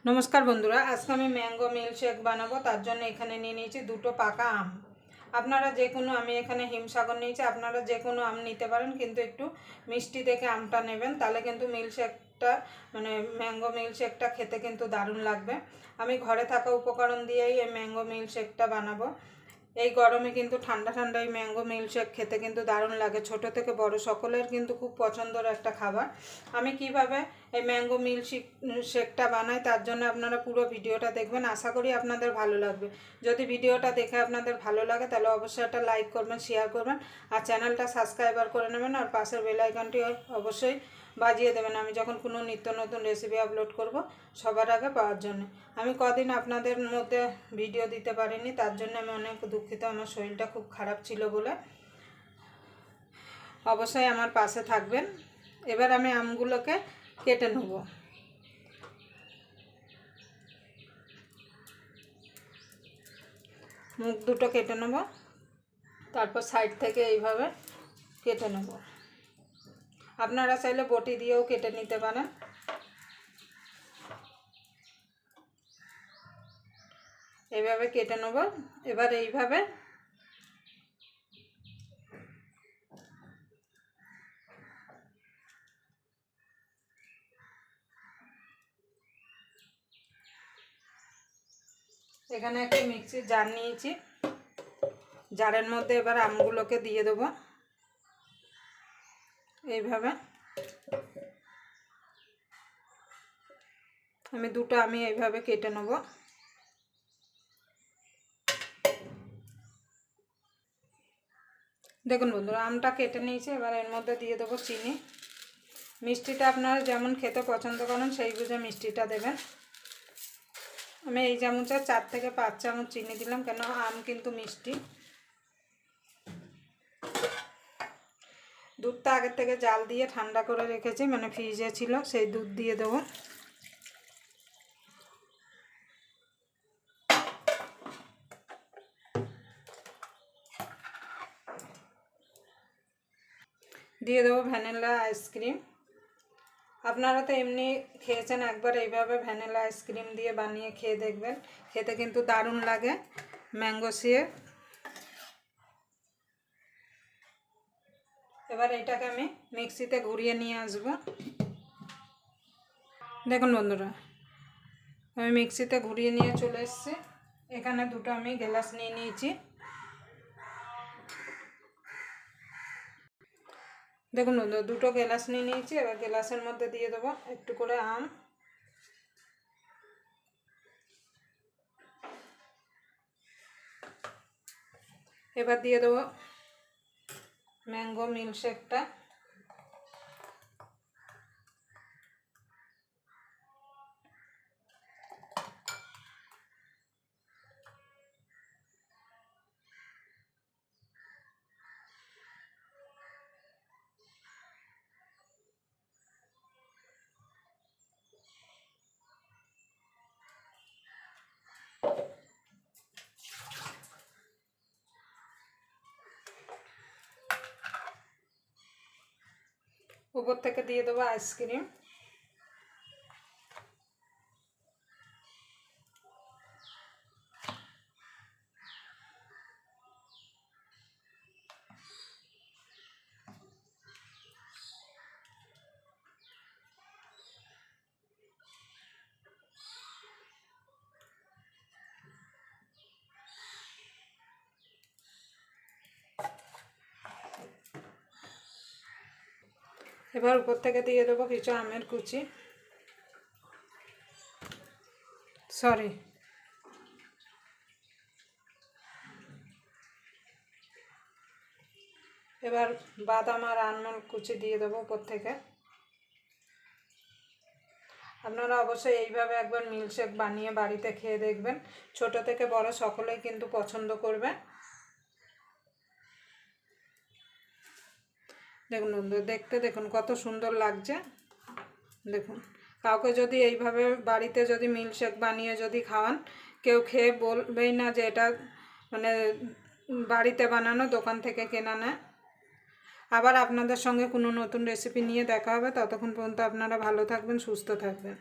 नमस्कार बंधुरा आज के मैंगो मिल्क शेक बनाबो तार जन्य एखाने निये निয়েছি দুটো পাকা আম। আপনারা যে কোনো আমি এখানে হিমসাগর নিয়েছি, আপনারা যে কোনো আম নিতে পারেন, কিন্তু একটু মিষ্টি দেখে আমটা নেবেন, তাহলে কিন্তু মিল্ক শেকটা মানে ম্যাঙ্গো মিল্ক শেকটা খেতে কিন্তু দারুণ লাগবে। আমি ঘরে থাকা উপকরণ দিয়েই এই ম্যাঙ্গো মিল্ক শেকটা বানাবো। এই গরমে কিন্তু ঠান্ডা ঠান্ডা এই ম্যাঙ্গো মিল্ক শেক খেতে কিন্তু দারুণ লাগে, ছোট থেকে বড় সকলের কিন্তু খুব পছন্দের একটা খাবার। আমি কিভাবে এই ম্যাঙ্গো মিল্ক শেকটা বানাই তার জন্য আপনারা পুরো ভিডিওটা দেখবেন, আশা করি আপনাদের ভালো লাগবে। যদি ভিডিওটা দেখে আপনাদের ভালো লাগে তাহলে অবশ্যই একটা লাইক করবেন, শেয়ার করবেন, আর চ্যানেলটা সাবস্ক্রাইবার করে নেবেন, আর পাশের বেল আইকনটি অবশ্যই বাজিয়ে দেবেন আমি যখন কোনো নিত্য নতুন রেসিপি আপলোড করব সবার আগে পাওয়ার জন্য। আমি কদিন আপনাদের মধ্যে ভিডিও দিতে পারিনি, তার জন্য আমি অনেক দুঃখিত। আমার শরীরটা খুব খারাপ ছিল বলে। অবশ্যই আমার পাশে থাকবেন। এবার আমি আমগুলোকে কেটে নেব। মুখ দুটো কেটে নেব, তারপর সাইড থেকে এইভাবে কেটে নেব। আপনারা চাইলে বটি দিয়েও কেটে নিতে পারেন। এইভাবে কেটে নেব। এবার এইভাবে এখানে একটা মিক্সির জার নিয়েছি, জারের মধ্যে এবার আমগুলোকে দিয়ে দেবো এইভাবে। আমি দুটো আমি এইভাবে কেটে নেব। দেখুন বন্ধুরা, আমটা কেটে নিয়েছি, এবার এর মধ্যে দিয়ে দেবো চিনি। মিষ্টিটা আপনারা যেমন খেতে পছন্দ করেন সেই বুঝে মিষ্টিটা দেবেন। আমি এই চামচে 4 থেকে 5 চামচ চিনি দিলাম, কেন আম কিন্তু মিষ্টি। দুধটা আগের থেকে জাল দিয়ে ঠান্ডা করে রেখেছি, মানে ফ্রিজে ছিল, সেই দুধ দিয়ে দেবো। দিয়ে দেবো ভ্যানিলা আইসক্রিম। আপনারা তো এমনি খেয়েছেন একবার, এইভাবে ভ্যানিলা আইসক্রিম দিয়ে বানিয়ে খেয়ে দেখবেন, খেতে কিন্তু দারুণ লাগে ম্যাঙ্গো শেক। এবার এটাকে আমি মিক্সিতে ঘুরিয়ে নিয়ে আসব। দেখুন বন্ধুরা, আমি মিক্সিতে ঘুরিয়ে নিয়ে চলে এসেছি। এখানে দুটো আমি গ্লাস নিয়ে নিয়েছি। দেখুন বন্ধুরা, দুটো গ্লাস নিয়ে নিয়েছি। এবার গ্লাসের মধ্যে দিয়ে দেবো একটু করে আম। এবার দিয়ে দেবো ম্যাঙ্গো মিল্ক শেকটা। উপর থেকে দিয়ে দেবো আইসক্রিম। এবার উপর থেকে দিয়ে দেবো কিছু আমের কুচি, সরি এবার বাদাম আর আলমন্ড কুচি দিয়ে দেবো উপর থেকে। আপনারা অবশ্যই এইভাবে একবার মিল্ক শেক বানিয়ে বাড়িতে খেয়ে দেখবেন, ছোট থেকে বড় সকলেই কিন্তু পছন্দ করবে। দেখুন বন্ধু, দেখতে দেখুন কত সুন্দর লাগছে। দেখুন, কাউকে যদি এইভাবে বাড়িতে যদি মিল্ক শেক বানিয়ে যদি খাওয়ান, কেউ খেয়ে বলবেই না যে এটা মানে বাড়িতে বানানো, দোকান থেকে কেনা না। আবার আপনাদের সঙ্গে কোনো নতুন রেসিপি নিয়ে দেখা হবে। ততক্ষণ পর্যন্ত আপনারা ভালো থাকবেন, সুস্থ থাকবেন।